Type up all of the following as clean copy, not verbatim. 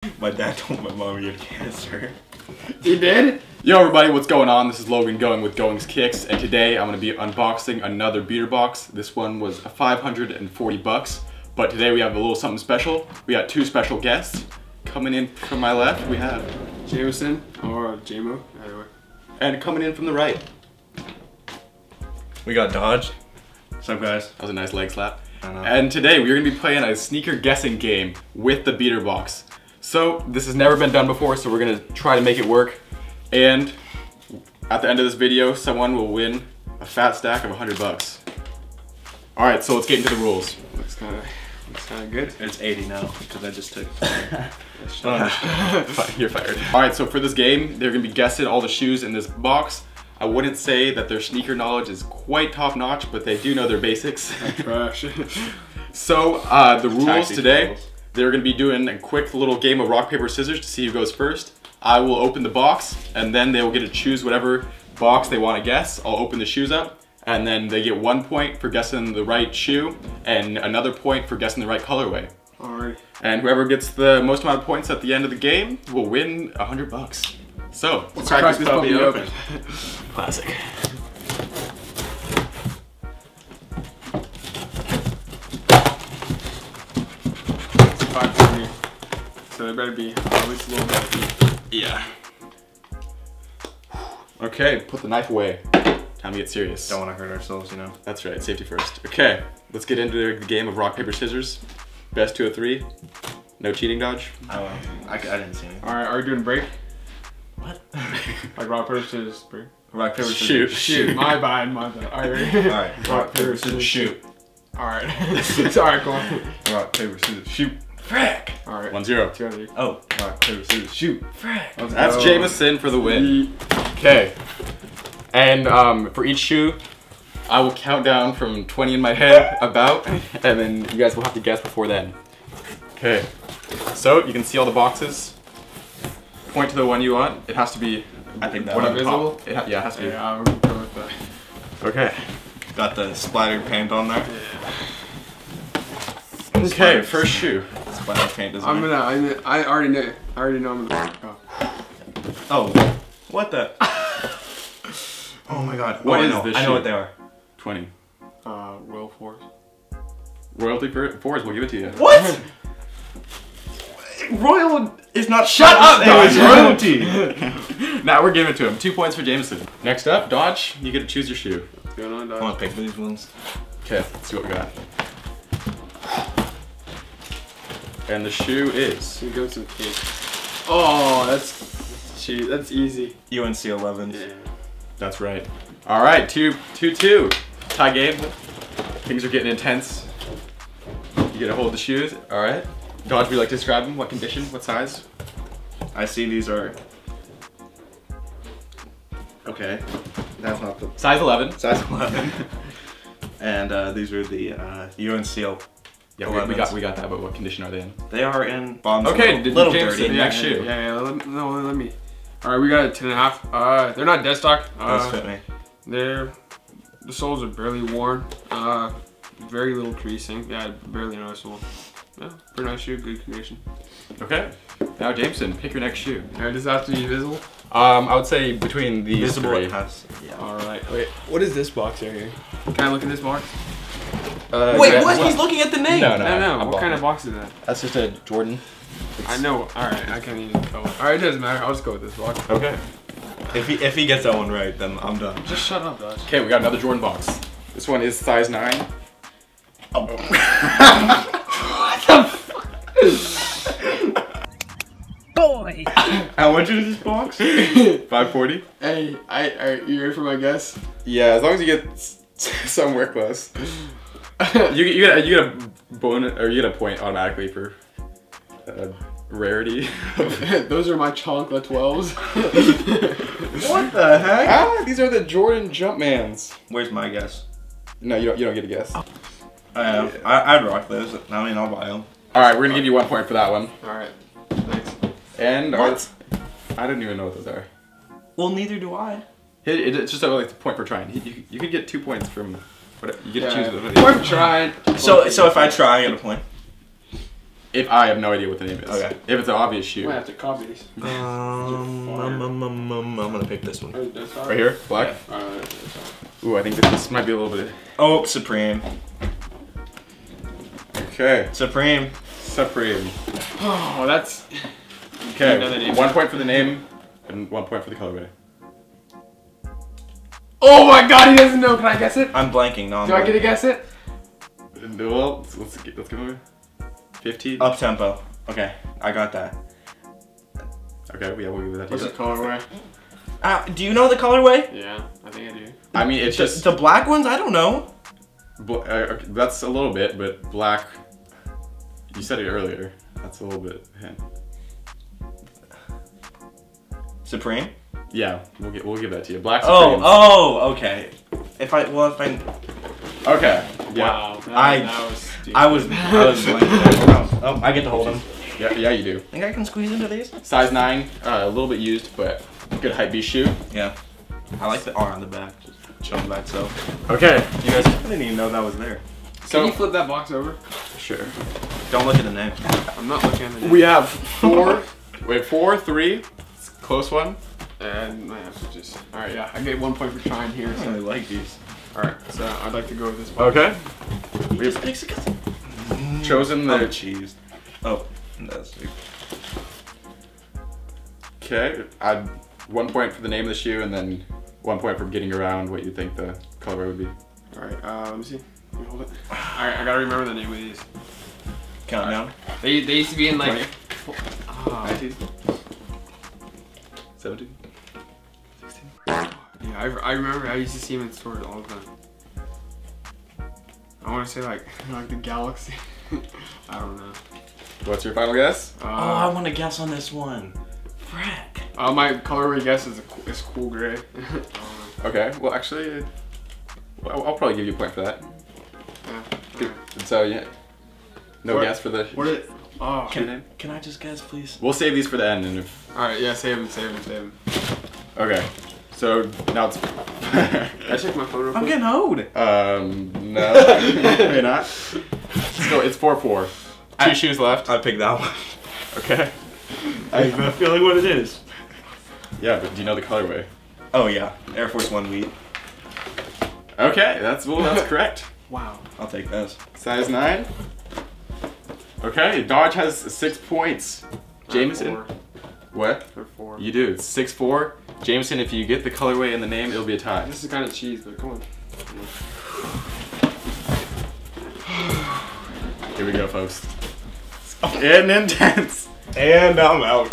My dad told my mom he had cancer. He did? Yo everybody, what's going on? This is Logan going with Going's Kicks, and today I'm going to be unboxing another beater box. This one was 540 bucks, but today we have a little something special. We got two special guests. Coming in from my left, we have Jamison, or Jamo, either way. And coming in from the right, We got Dodge. What's up, guys? that was a nice leg slap. I know. And today we're going to be playing a sneaker guessing game with the beater box. So this has never been done before, so we're going to try to make it work. And at the end of this video, someone will win a fat stack of 100 bucks. All right, so let's get into the rules. Looks kind of good. It's 80 now because I just took. You're fired. All right, so for this game, they're going to be guessing all the shoes in this box. I wouldn't say that their sneaker knowledge is quite top notch, but they do know their basics. Trash. So the rules today, they're going to be doing a quick little game of rock, paper, scissors to see who goes first. I will open the box, and then they will get to choose whatever box they want to guess. I'll open the shoes up, and then they get 1 point for guessing the right shoe, and another point for guessing the right colorway. Alright. And whoever gets the most amount of points at the end of the game will win 100 bucks. So, let's crack this puppy open. Classic. It's 540. So they better be at least a little bit. Yeah. Okay, put the knife away. Time to get serious. Don't want to hurt ourselves, you know. That's right, safety first. Okay, let's get into the game of rock, paper, scissors. Best 2 of 3. No cheating, Dodge. I didn't see anything. Alright, are we doing break? What? Like rock, paper, scissors, break? Rock, paper, Shoot. scissors. Shoot, my bad. Alright, ready? Alright, rock, paper, scissors, shoot. Alright. Alright, go on. Rock, paper, scissors, shoot. Frick! Alright. 1-0. 200. Oh, rock, paper, scissors, shoot. Frick! That's Jamison for the win. Okay. And for each shoe, I will count down from 20 in my head, about, and then you guys will have to guess before then. Okay. So, you can see all the boxes. Point to the one you want. It has to be I think that one one. up top. Yeah, it has to be. Yeah, I'm gonna go with that. Okay. Got the splatter paint on there. Okay, first shoe. Splatter paint doesn't I already know I'm gonna Oh, what the? Oh my god. What Oh, is I know. this I know shoe? what they are. 20. Royal Force. Royalty for fours, we'll give it to you. What? Royal is not. Shut up, Dodge. Dodge. Royalty. Now we're giving it to him. 2 points for Jamison. Next up, Dodge, you get to choose your shoe. What's going on, I Dodge? want to pick these ones. Okay, let's see what we got. And the shoe is... We go some cake. Oh, that's easy. UNC 11s. Yeah. That's right. All right, 2-2. Tie game. Things are getting intense. You get to hold the shoes. All right. Dodge, would you like to describe them? What condition? What size? I see these are. Okay, that's not the Size 11. size 11. And these are the UNC. Yeah, we got that, but what condition are they in? They are in bottoms. Okay, little James dirty. said next shoe. Yeah, let me. Alright, we got a 10.5. They're not dead stock. Those fit me. The soles are barely worn. Very little creasing. Yeah, barely noticeable. Yeah, pretty nice shoe, good condition. Okay. Now, Jameson, pick your next shoe. Does that have to be visible? I would say between these Visible three. it has. Yeah. Alright, wait. What is this box right here? Can I look at this box? Wait, yeah, what? He's looking at the name. No, No, I'm what kind of balling. box is that? That's just a Jordan. I know. Alright, I can't even go. Alright, it doesn't matter. I'll just go with this box. Okay. If he gets that one right, then I'm done. Just shut up, Dodge. Okay, we got another Jordan box. This one is size 9. Oh. What the fuck? Boy! How much is this box? 540. Hey, are you ready for my guess? Yeah, as long as you get somewhere close. you get a bonus, or you get a point automatically for rarity. Those are my Chonkla 12s. What the heck? Ah, these are the Jordan Jumpmans. Where's my guess? No, you don't get a guess. I'd rock those. I mean, I'll buy them. All right, we're gonna give you 1 point for that one. Alright, thanks. And What? I don't even know what those are. Well, neither do I. It's just like a point for trying. You could get 2 points from. What you get to choose. We're trying. So if I try, I get a point. If I have no idea what the name is. Okay. If it's an obvious shoe. I have to copy these. I'm gonna pick this one. Right here? Black? Yeah. Ooh, I think this might be a little bit... Oh, Supreme. Okay. Supreme. Supreme. Oh, that's... Okay, 1 point for the name, and 1 point for the colorway. Oh my god, he doesn't know. Can I guess it? I'm blanking. No, I'm Do I get to guess it? Well, let's give him 15. Up tempo. Okay, I got that. Okay, yeah, we'll give that to What's you. the colorway? Do you know the colorway? Yeah, I think I do. I mean, it's just... The black ones? I don't know. Okay, that's a little bit, but black... You said it earlier. That's a little bit... Supreme? Yeah, we'll give that to you. Black Supreme. Okay. If I Okay. Yeah. Wow, that was stupid. I was blanking. Oh, I get to hold them. Yeah, you do. Think I can squeeze into these? Size 9, a little bit used, but good hype beast shoe. Yeah. I like the R on the back. Just show that so. Okay. You guys, I didn't even know that was there. Can you flip that box over? Sure. Don't look at the name. I'm not looking at the name. We have 4. Wait, 4, 3. It's a close one. And I have to just... Alright, yeah, I get 1 point for trying here. I So. really like these. Alright, so I'd like to go with this box. Okay. We've Chosen the... cheese. Oh, that's it. Okay. Add 1 point for the name of the shoe, and then 1 point for getting around what you think the colorway would be. Alright, let me see. Let me hold it. Alright, I gotta remember the name of these. Countdown. They used to be in like... 19. 17. 16. Yeah, I remember I used to see them in stores all the time. I want to say like the Galaxy. I don't know. What's your final guess? I want to guess on this one. Frack. My colorway guess is cool gray. Okay, well actually, I'll probably give you a point for that. Yeah. And so, yeah. No What? guess for the... What did? Oh. Can I just guess, please? We'll save these for the end, and if... Alright, yeah, save them. Okay. So, now it's... Can I check my phone real quick? I'm getting hoed. No. Maybe not. So, it's 4-4. Two shoes left. I picked that one. Okay. I have a feeling what it is. Yeah, but do you know the colorway? Oh yeah, Air Force One wheat. Okay, that's correct. Wow. I'll take this. Size 9. Okay, Dodge has 6 points. Jamison? What? For 4. You do. It's 6-4. Jameson, if you get the colorway and the name, it'll be a tie. This is kind of cheese, but come on. Here we go, folks. Getting intense. And I'm out.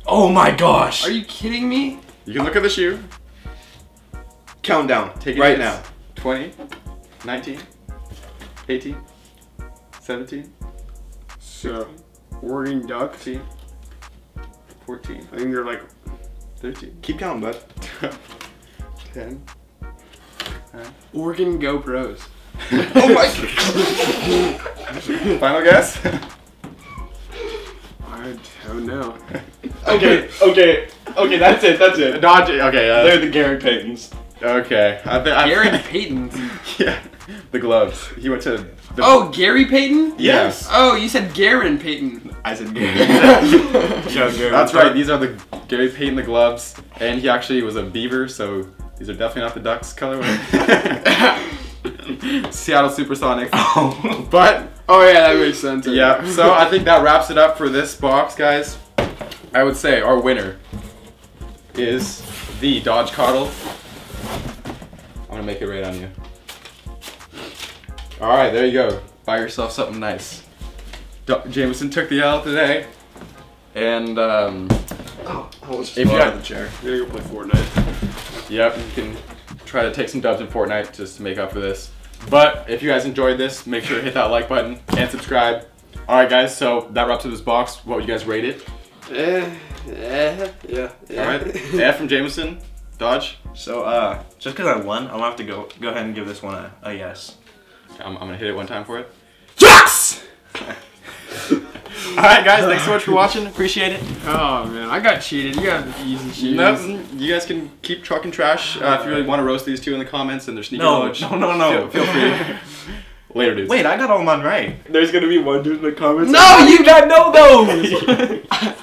Oh my gosh. Are you kidding me? You can look at the shoe. Countdown. Take it right easy. now. 20, 19, 18, 17, So, Oregon Duck. 15, 14, I think they're like 13, Keep counting, bud. 10. Oregon GoPros. Oh my. Final guess? I don't know. Okay, that's it. Dodge. Okay, They're the Gary Paytons. okay. Gary Payton. Yeah, the gloves. He went to. The, Oh, Gary Payton? yes. Oh, you said Garen Payton. I said Gary. That's right. These are the Gary Payton the gloves, and he actually was a Beaver, so these are definitely not the Ducks colorway. Seattle Supersonics. Oh. But Oh yeah, that makes sense. yeah, so I think that wraps it up for this box, guys. I would say our winner is the Dodge Coddle. I'm gonna make it right on you. All right, there you go. Buy yourself something nice. Jameson took the L today, and If you got the chair. We're gonna go play Fortnite. yep, you can try to take some dubs in Fortnite just to make up for this. But if you guys enjoyed this, make sure to hit that like button and subscribe. All right, guys. So that wraps up this box. What would you guys rate it? Yeah. All right, F from Jameson, Dodge. So just because I won, I'm gonna have to go ahead and give this one a yes. I'm gonna hit it one time for it. Yes! Alright guys, thanks so much for watching. Appreciate it. Oh man, I got cheated. You got the easy cheese. No, you guys can keep trucking trash. If you really want to roast these two in the comments and their sneaker No, knowledge, no. Feel free. Later, dudes. Wait, I got all mine right. There's gonna be one dude in the comments. No, you don't know those!